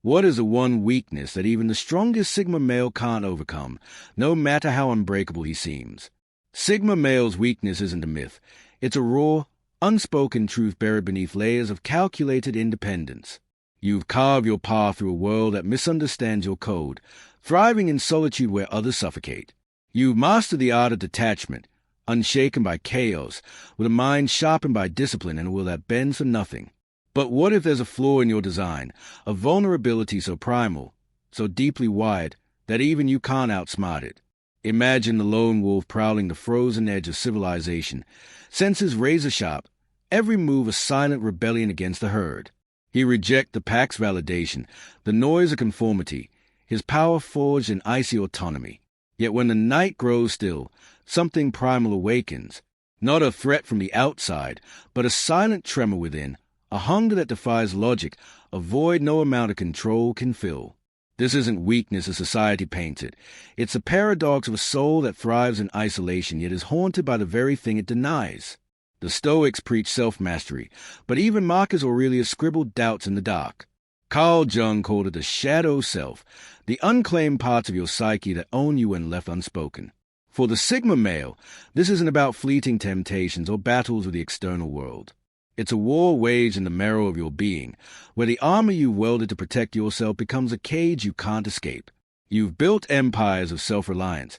What is the one weakness that even the strongest Sigma male can't overcome, no matter how unbreakable he seems? Sigma male's weakness isn't a myth. It's a raw, unspoken truth buried beneath layers of calculated independence. You've carved your path through a world that misunderstands your code, thriving in solitude where others suffocate. You've mastered the art of detachment, unshaken by chaos, with a mind sharpened by discipline and a will that bends for nothing. But what if there's a flaw in your design, a vulnerability so primal, so deeply wired, that even you can't outsmart it? Imagine the lone wolf prowling the frozen edge of civilization, senses razor-sharp, every move a silent rebellion against the herd. He rejects the pack's validation, the noise of conformity, his power forged in icy autonomy. Yet when the night grows still, something primal awakens, not a threat from the outside, but a silent tremor within, a hunger that defies logic, a void no amount of control can fill. This isn't weakness as society paints it. It's a paradox of a soul that thrives in isolation yet is haunted by the very thing it denies. The Stoics preach self-mastery, but even Marcus Aurelius scribbled doubts in the dark. Carl Jung called it the shadow self, the unclaimed parts of your psyche that own you when left unspoken. For the Sigma male, this isn't about fleeting temptations or battles with the external world. It's a war waged in the marrow of your being, where the armor you welded to protect yourself becomes a cage you can't escape. You've built empires of self-reliance,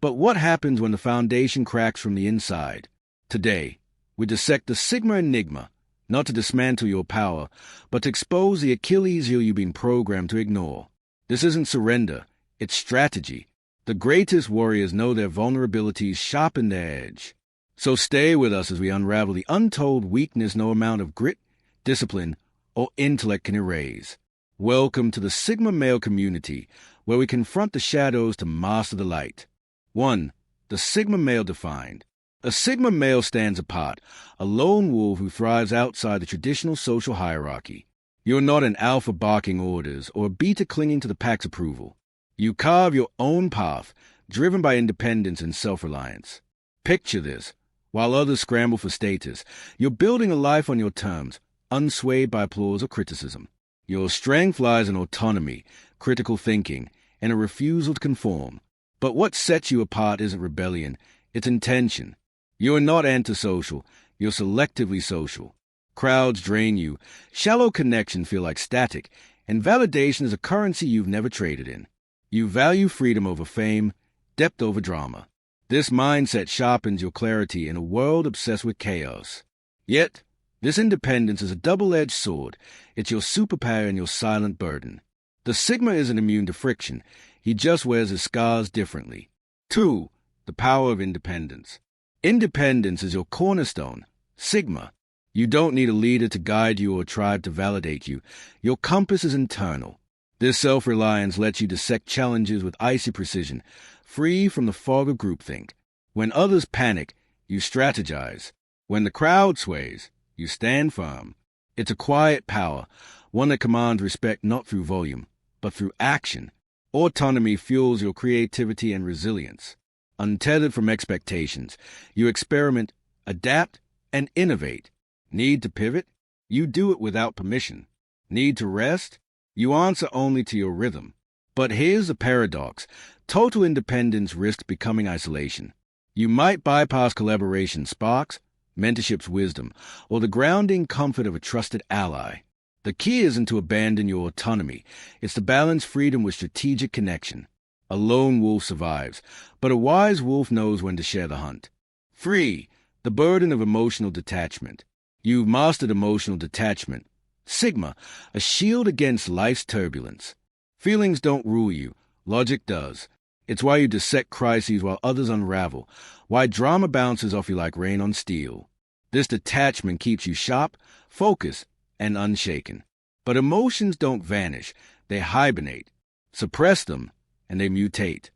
but what happens when the foundation cracks from the inside? Today, we dissect the Sigma enigma, not to dismantle your power, but to expose the Achilles heel you've been programmed to ignore. This isn't surrender, it's strategy. The greatest warriors know their vulnerabilities sharpen their edge. So stay with us as we unravel the untold weakness no amount of grit, discipline, or intellect can erase. Welcome to the Sigma male community, where we confront the shadows to master the light. 1. The Sigma male defined. A Sigma male stands apart, a lone wolf who thrives outside the traditional social hierarchy. You're not an alpha barking orders or a beta clinging to the pack's approval. You carve your own path, driven by independence and self-reliance. Picture this. While others scramble for status, you're building a life on your terms, unswayed by applause or criticism. Your strength lies in autonomy, critical thinking, and a refusal to conform. But what sets you apart isn't rebellion, it's intention. You're not antisocial, you're selectively social. Crowds drain you, shallow connections feel like static, and validation is a currency you've never traded in. You value freedom over fame, depth over drama. This mindset sharpens your clarity in a world obsessed with chaos. Yet, this independence is a double-edged sword. It's your superpower and your silent burden. The Sigma isn't immune to friction. He just wears his scars differently. 2. The power of independence. Independence is your cornerstone. Sigma. You don't need a leader to guide you or a tribe to validate you. Your compass is internal. This self-reliance lets you dissect challenges with icy precision, free from the fog of groupthink. When others panic, you strategize. When the crowd sways, you stand firm. It's a quiet power, one that commands respect not through volume, but through action. Autonomy fuels your creativity and resilience. Untethered from expectations, you experiment, adapt, and innovate. Need to pivot? You do it without permission. Need to rest? You answer only to your rhythm. But here's the paradox. Total independence risks becoming isolation. You might bypass collaboration sparks, mentorship's wisdom, or the grounding comfort of a trusted ally. The key isn't to abandon your autonomy. It's to balance freedom with strategic connection. A lone wolf survives, but a wise wolf knows when to share the hunt. 3. The burden of emotional detachment. You've mastered emotional detachment. Sigma, a shield against life's turbulence. Feelings don't rule you. Logic does. It's why you dissect crises while others unravel, why drama bounces off you like rain on steel. This detachment keeps you sharp, focused, and unshaken. But emotions don't vanish. They hibernate. Suppress them, and they mutate.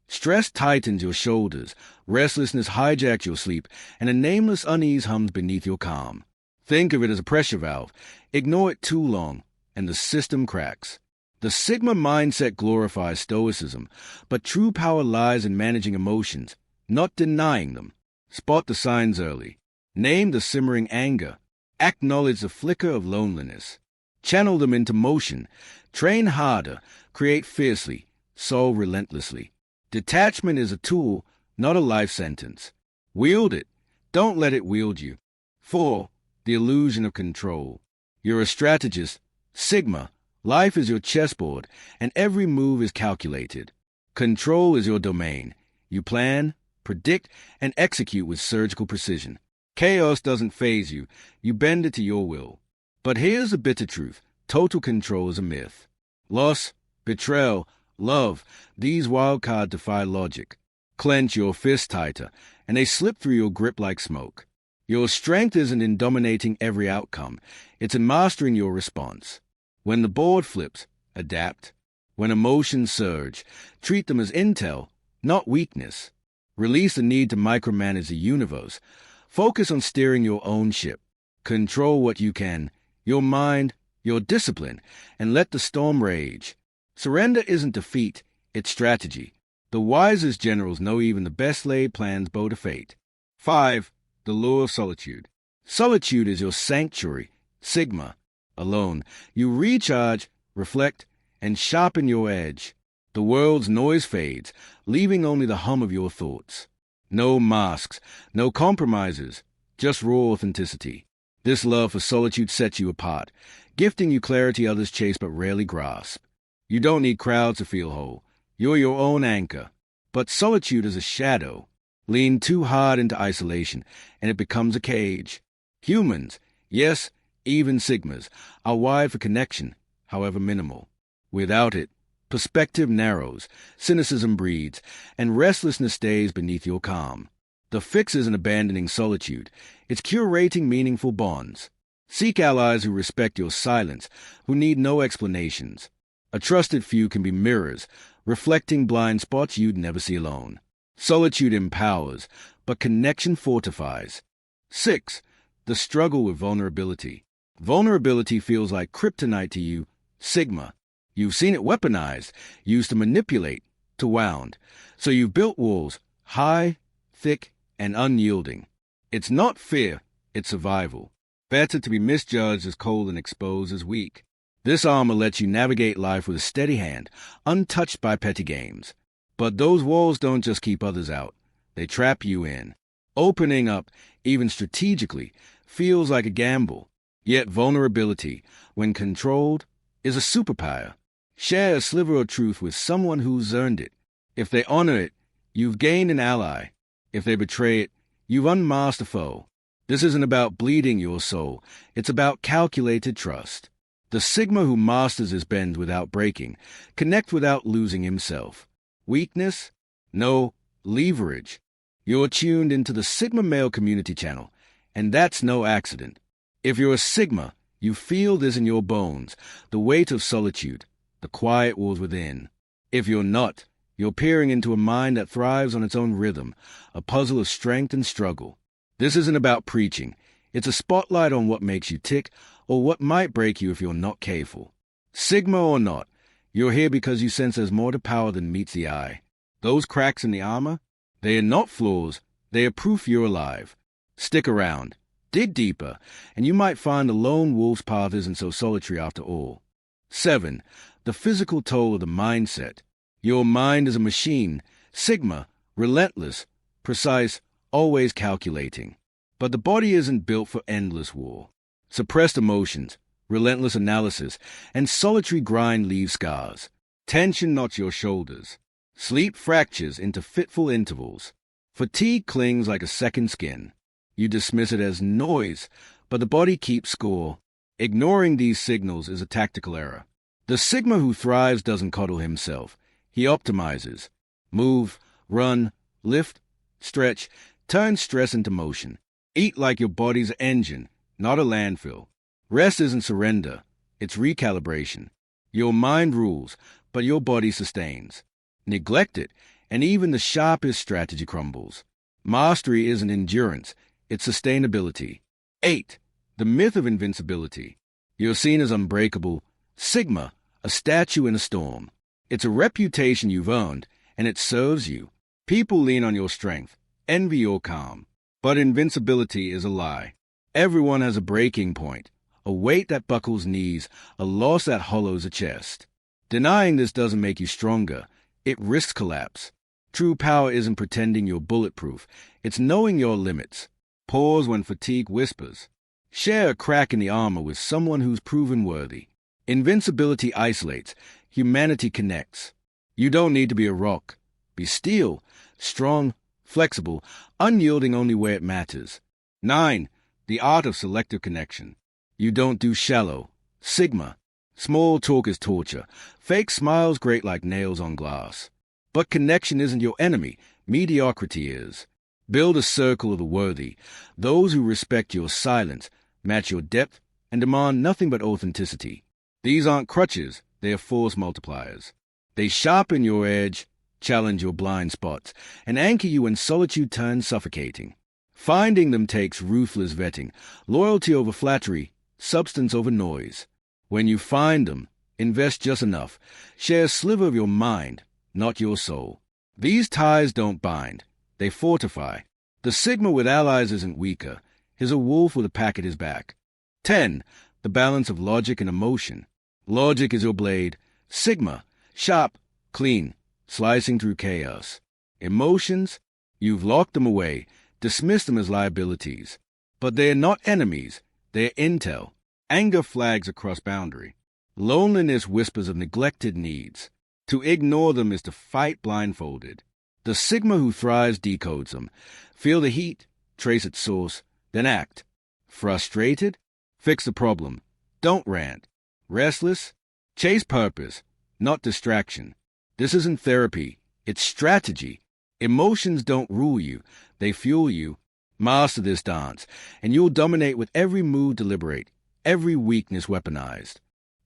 Stress tightens your shoulders, restlessness hijacks your sleep, and a nameless unease hums beneath your calm. Think of it as a pressure valve. Ignore it too long, and the system cracks. The Sigma mindset glorifies stoicism, but true power lies in managing emotions, not denying them. Spot the signs early. Name the simmering anger. Acknowledge the flicker of loneliness. Channel them into motion. Train harder, create fiercely, solve relentlessly. Detachment is a tool, not a life sentence. Wield it. Don't let it wield you. 4. The illusion of control. You're a strategist. Sigma. Life is your chessboard, and every move is calculated. Control is your domain. You plan, predict, and execute with surgical precision. Chaos doesn't faze you. You bend it to your will. But here's the bitter truth. Total control is a myth. Loss, betrayal, love, these wild cards defy logic. Clench your fist tighter, and they slip through your grip like smoke. Your strength isn't in dominating every outcome. It's in mastering your response. When the board flips, adapt. When emotions surge, treat them as intel, not weakness. Release the need to micromanage the universe. Focus on steering your own ship. Control what you can, your mind, your discipline, and let the storm rage. Surrender isn't defeat, it's strategy. The wisest generals know even the best laid plans bow to fate. 5. The Lure of Solitude. Solitude is your sanctuary. Sigma. Alone, you recharge, reflect, and sharpen your edge. The world's noise fades, leaving only the hum of your thoughts. No masks, no compromises, just raw authenticity. This love for solitude sets you apart, gifting you clarity others chase but rarely grasp. You don't need crowds to feel whole. You're your own anchor. But solitude is a shadow. Lean too hard into isolation, and it becomes a cage. Humans, yes, even Sigmas, are wired for connection, however minimal. Without it, perspective narrows, cynicism breeds, and restlessness stays beneath your calm. The fix isn't abandoning solitude. It's curating meaningful bonds. Seek allies who respect your silence, who need no explanations. A trusted few can be mirrors, reflecting blind spots you'd never see alone. Solitude empowers, but connection fortifies. 6. The struggle with vulnerability. Vulnerability feels like kryptonite to you, Sigma. You've seen it weaponized, used to manipulate, to wound. So you've built walls, high, thick, and unyielding. It's not fear, it's survival. Better to be misjudged as cold and exposed as weak. This armor lets you navigate life with a steady hand, untouched by petty games. But those walls don't just keep others out. They trap you in. Opening up, even strategically, feels like a gamble. Yet vulnerability, when controlled, is a superpower. Share a sliver of truth with someone who's earned it. If they honor it, you've gained an ally. If they betray it, you've unmasked a foe. This isn't about bleeding your soul. It's about calculated trust. The Sigma who masters his bends without breaking, connects without losing himself. Weakness? No, leverage. You're tuned into the Sigma Male Community Channel, and that's no accident. If you're a Sigma, you feel this in your bones, the weight of solitude, the quiet wars within. If you're not, you're peering into a mind that thrives on its own rhythm, a puzzle of strength and struggle. This isn't about preaching. It's a spotlight on what makes you tick or what might break you if you're not careful. Sigma or not, you're here because you sense there's more to power than meets the eye. Those cracks in the armor, they are not flaws, they are proof you're alive. Stick around. Dig deeper, and you might find the lone wolf's path isn't so solitary after all. 7. The physical toll of the mindset. Your mind is a machine, Sigma, relentless, precise, always calculating. But the body isn't built for endless war. Suppressed emotions, relentless analysis, and solitary grind leave scars. Tension knots your shoulders. Sleep fractures into fitful intervals. Fatigue clings like a second skin. You dismiss it as noise, but the body keeps score. Ignoring these signals is a tactical error. The Sigma who thrives doesn't coddle himself. He optimizes. Move, run, lift, stretch, turn stress into motion. Eat like your body's engine, not a landfill. Rest isn't surrender, it's recalibration. Your mind rules, but your body sustains. Neglect it, and even the sharpest strategy crumbles. Mastery isn't endurance, it's sustainability. 8. The Myth of Invincibility. You're seen as unbreakable. Sigma, a statue in a storm. It's a reputation you've earned, and it serves you. People lean on your strength, envy your calm. But invincibility is a lie. Everyone has a breaking point, a weight that buckles knees, a loss that hollows a chest. Denying this doesn't make you stronger. It risks collapse. True power isn't pretending you're bulletproof. It's knowing your limits. Pause when fatigue whispers. Share a crack in the armor with someone who's proven worthy. Invincibility isolates. Humanity connects. You don't need to be a rock. Be steel, strong, flexible, unyielding only where it matters. 9. The Art of Selective Connection. You don't do shallow. Sigma. Small talk is torture. Fake smiles grate like nails on glass. But connection isn't your enemy. Mediocrity is. Build a circle of the worthy, those who respect your silence, match your depth, and demand nothing but authenticity. These aren't crutches, they are force multipliers. They sharpen your edge, challenge your blind spots, and anchor you when solitude turns suffocating. Finding them takes ruthless vetting, loyalty over flattery, substance over noise. When you find them, invest just enough. Share a sliver of your mind, not your soul. These ties don't bind, they fortify. The Sigma with allies isn't weaker. He's a wolf with a pack at his back. 10. The balance of logic and emotion. Logic is your blade. Sigma, sharp, clean, slicing through chaos. Emotions, you've locked them away, dismissed them as liabilities. But they are not enemies, they are intel. Anger flags across boundary. Loneliness whispers of neglected needs. To ignore them is to fight blindfolded. The Sigma who thrives decodes them. Feel the heat, trace its source, then act. Frustrated? Fix the problem. Don't rant. Restless? Chase purpose, not distraction. This isn't therapy, it's strategy. Emotions don't rule you, they fuel you. Master this dance, and you'll dominate with every move deliberate, every weakness weaponized.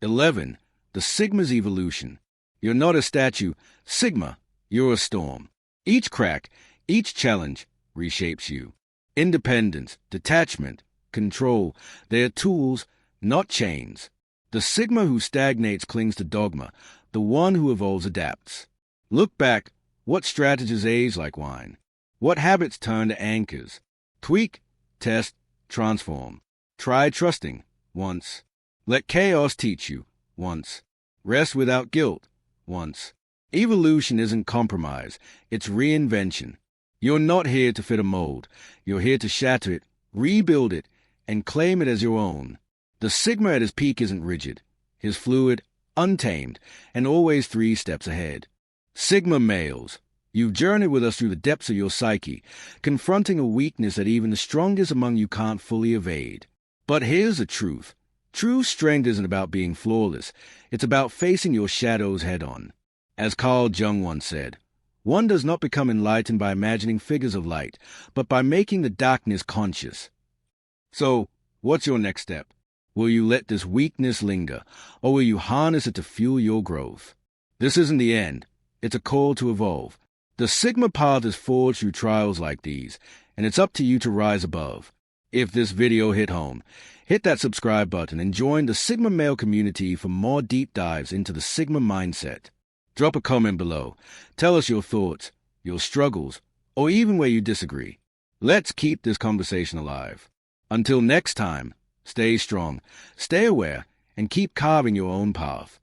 11. The Sigma's evolution. You're not a statue, Sigma, you're a storm. Each crack, each challenge reshapes you. Independence, detachment, control, they are tools, not chains. The Sigma who stagnates clings to dogma, the one who evolves adapts. Look back, what strategies age like wine? What habits turn to anchors? Tweak, test, transform. Try trusting, once. Let chaos teach you, once. Rest without guilt, once. Evolution isn't compromise, it's reinvention. You're not here to fit a mold. You're here to shatter it, rebuild it, and claim it as your own. The Sigma at his peak isn't rigid. He's fluid, untamed, and always 3 steps ahead. Sigma males, you've journeyed with us through the depths of your psyche, confronting a weakness that even the strongest among you can't fully evade. But here's the truth. True strength isn't about being flawless. It's about facing your shadows head-on. As Carl Jung once said, one does not become enlightened by imagining figures of light, but by making the darkness conscious. So, what's your next step? Will you let this weakness linger, or will you harness it to fuel your growth? This isn't the end. It's a call to evolve. The Sigma path is forged through trials like these, and it's up to you to rise above. If this video hit home, hit that subscribe button and join the Sigma male community for more deep dives into the Sigma mindset. Drop a comment below. Tell us your thoughts, your struggles, or even where you disagree. Let's keep this conversation alive. Until next time, stay strong, stay aware, and keep carving your own path.